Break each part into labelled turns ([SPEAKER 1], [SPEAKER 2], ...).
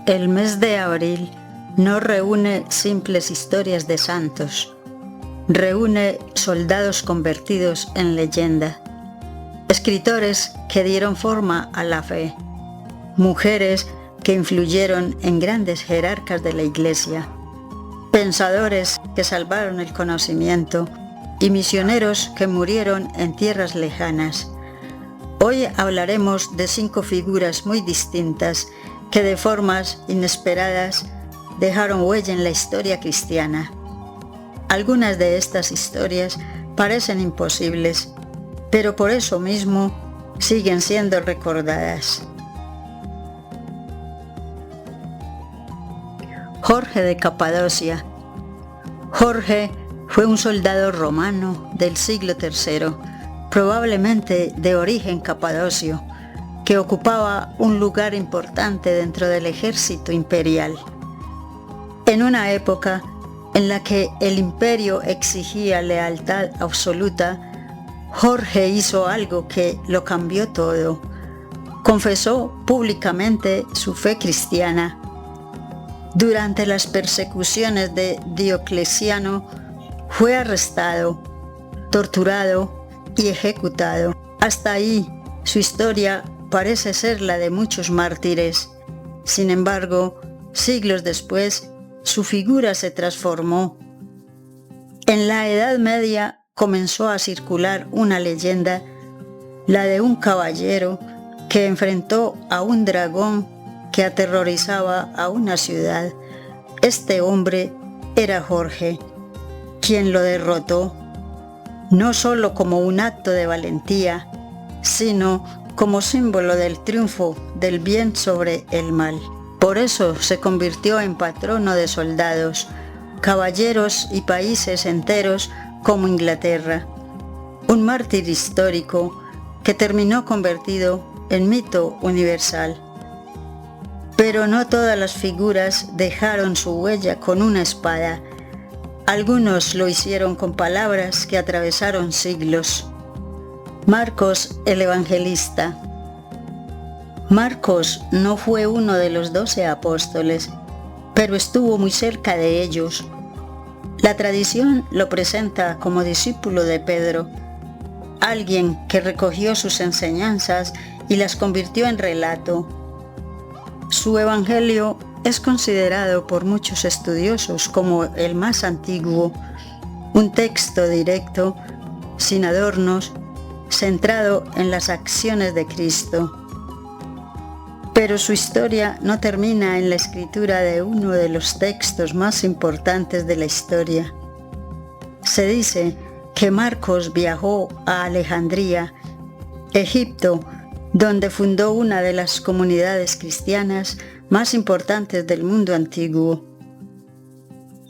[SPEAKER 1] El mes de abril no reúne simples historias de santos, reúne soldados convertidos en leyenda, escritores que dieron forma a la fe, mujeres que influyeron en grandes jerarcas de la Iglesia, pensadores que salvaron el conocimiento y misioneros que murieron en tierras lejanas. Hoy hablaremos de 5 figuras muy distintas que de formas inesperadas dejaron huella en la historia cristiana. Algunas de estas historias parecen imposibles, pero por eso mismo siguen siendo recordadas. Jorge de Capadocia. Jorge fue un soldado romano del siglo III, probablemente de origen capadocio, que ocupaba un lugar importante dentro del ejército imperial. En una época en la que el imperio exigía lealtad absoluta, Jorge hizo algo que lo cambió todo. Confesó públicamente su fe cristiana. Durante las persecuciones de Diocleciano, fue arrestado, torturado y ejecutado. Hasta ahí, su historia parece ser la de muchos mártires. Sin embargo, siglos después, su figura se transformó. En la Edad Media comenzó a circular una leyenda, la de un caballero que enfrentó a un dragón que aterrorizaba a una ciudad. Este hombre era Jorge, quien lo derrotó, no solo como un acto de valentía, sino como símbolo del triunfo del bien sobre el mal. Por eso se convirtió en patrono de soldados, caballeros y países enteros como Inglaterra. Un mártir histórico que terminó convertido en mito universal. Pero no todas las figuras dejaron su huella con una espada. Algunos lo hicieron con palabras que atravesaron siglos. Marcos el Evangelista. Marcos no fue uno de los 12 apóstoles, pero estuvo muy cerca de ellos. La tradición lo presenta como discípulo de Pedro, alguien que recogió sus enseñanzas y las convirtió en relato. Su evangelio es considerado por muchos estudiosos como el más antiguo, un texto directo, sin adornos, centrado en las acciones de Cristo. Pero su historia no termina en la escritura de uno de los textos más importantes de la historia. Se dice que Marcos viajó a Alejandría, Egipto, donde fundó una de las comunidades cristianas más importantes del mundo antiguo.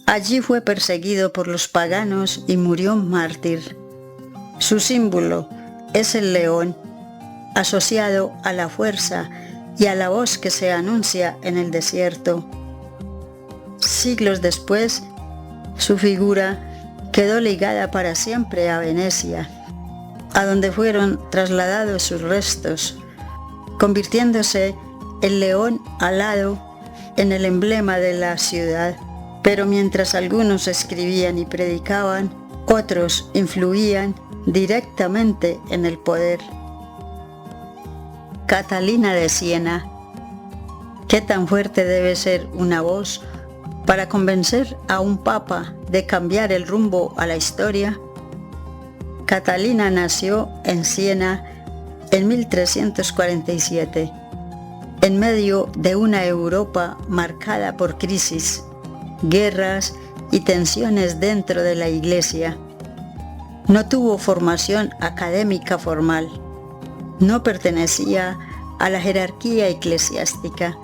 [SPEAKER 1] Allí fue perseguido por los paganos y murió mártir. Su símbolo es el león, asociado a la fuerza y a la voz que se anuncia en el desierto. Siglos después, su figura quedó ligada para siempre a Venecia, a donde fueron trasladados sus restos, convirtiéndose el león alado en el emblema de la ciudad. Pero mientras algunos escribían y predicaban, otros influían directamente en el poder. Catalina de Siena. ¿Qué tan fuerte debe ser una voz para convencer a un papa de cambiar el rumbo a la historia? Catalina nació en Siena en 1347, en medio de una Europa marcada por crisis, guerras y tensiones dentro de la Iglesia. No tuvo formación académica formal. No pertenecía a la jerarquía eclesiástica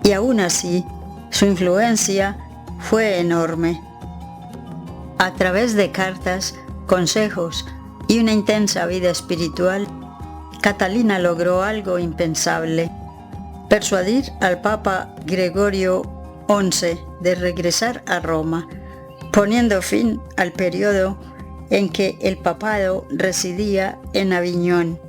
[SPEAKER 1] y aún así su influencia fue enorme. A través de cartas, consejos y una intensa vida espiritual, Catalina logró algo impensable: persuadir al Papa Gregorio XI de regresar a Roma, poniendo fin al periodo en que el papado residía en Aviñón.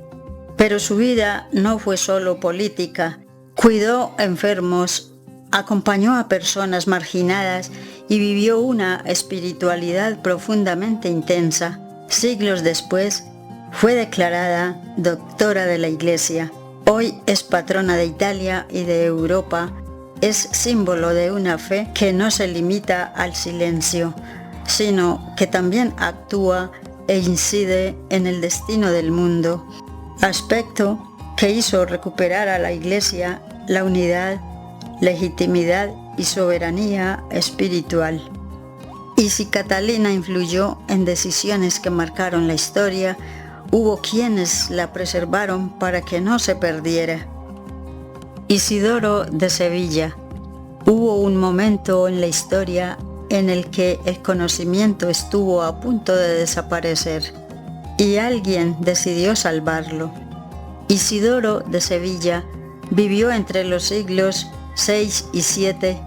[SPEAKER 1] Pero su vida no fue solo política. Cuidó enfermos acompañó a personas marginadas y vivió una espiritualidad profundamente intensa. Siglos después, fue declarada doctora de la Iglesia. Hoy es patrona de Italia y de Europa. Es símbolo de una fe que no se limita al silencio, sino que también actúa e incide en el destino del mundo, aspecto que hizo recuperar a la Iglesia la unidad, legitimidad y soberanía espiritual. Y si Catalina influyó en decisiones que marcaron la historia, hubo quienes la preservaron para que no se perdiera. Isidoro de Sevilla. Hubo un momento en la historia en el que el conocimiento estuvo a punto de desaparecer y alguien decidió salvarlo. Isidoro de Sevilla vivió entre los siglos VI y VII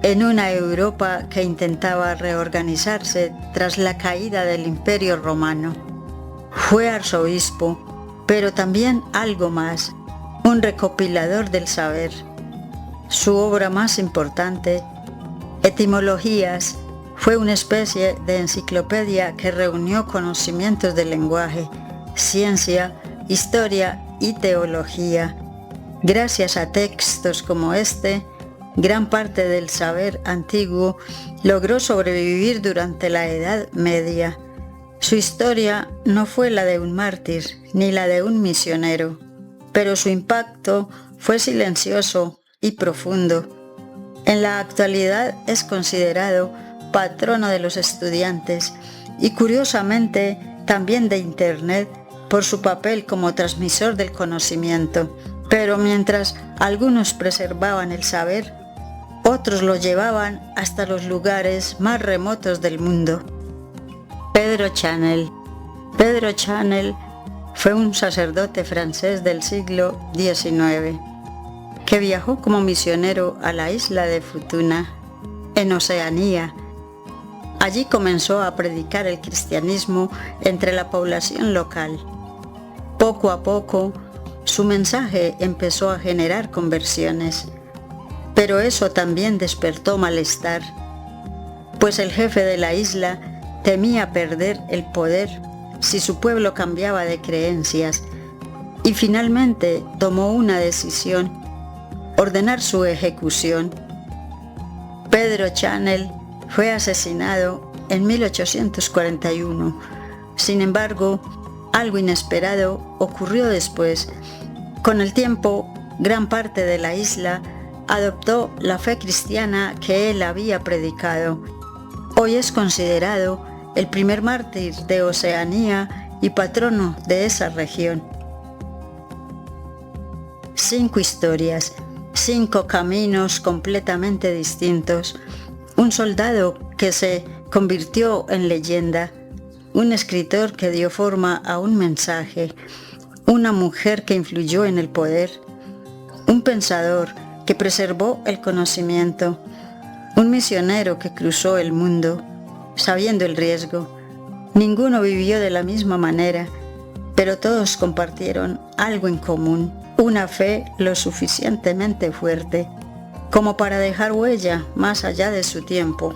[SPEAKER 1] en una Europa que intentaba reorganizarse tras la caída del Imperio Romano. Fue arzobispo, pero también algo más, un recopilador del saber. Su obra más importante, Etimologías, fue una especie de enciclopedia que reunió conocimientos del lenguaje, ciencia, historia y teología. Gracias a textos como este, gran parte del saber antiguo logró sobrevivir durante la Edad Media. Su historia no fue la de un mártir ni la de un misionero, pero su impacto fue silencioso y profundo. En la actualidad es considerado patrono de los estudiantes y curiosamente también de Internet por su papel como transmisor del conocimiento. Pero mientras algunos preservaban el saber, otros lo llevaban hasta los lugares más remotos del mundo. Pedro Chanel. Pedro Chanel fue un sacerdote francés del siglo XIX que viajó como misionero a la isla de Futuna, en Oceanía. Allí comenzó a predicar el cristianismo entre la población local. Poco a poco, su mensaje empezó a generar conversiones, pero eso también despertó malestar, pues el jefe de la isla temía perder el poder si su pueblo cambiaba de creencias y finalmente tomó una decisión: ordenar su ejecución. Pedro Chanel fue asesinado en 1841. Sin embargo, algo inesperado ocurrió después. Con el tiempo, gran parte de la isla adoptó la fe cristiana que él había predicado. Hoy es considerado el primer mártir de Oceanía y patrono de esa región. 5 historias, 5 caminos completamente distintos. Un soldado que se convirtió en leyenda, un escritor que dio forma a un mensaje, una mujer que influyó en el poder, un pensador que preservó el conocimiento, un misionero que cruzó el mundo, sabiendo el riesgo. Ninguno vivió de la misma manera, pero todos compartieron algo en común, una fe lo suficientemente fuerte como para dejar huella más allá de su tiempo.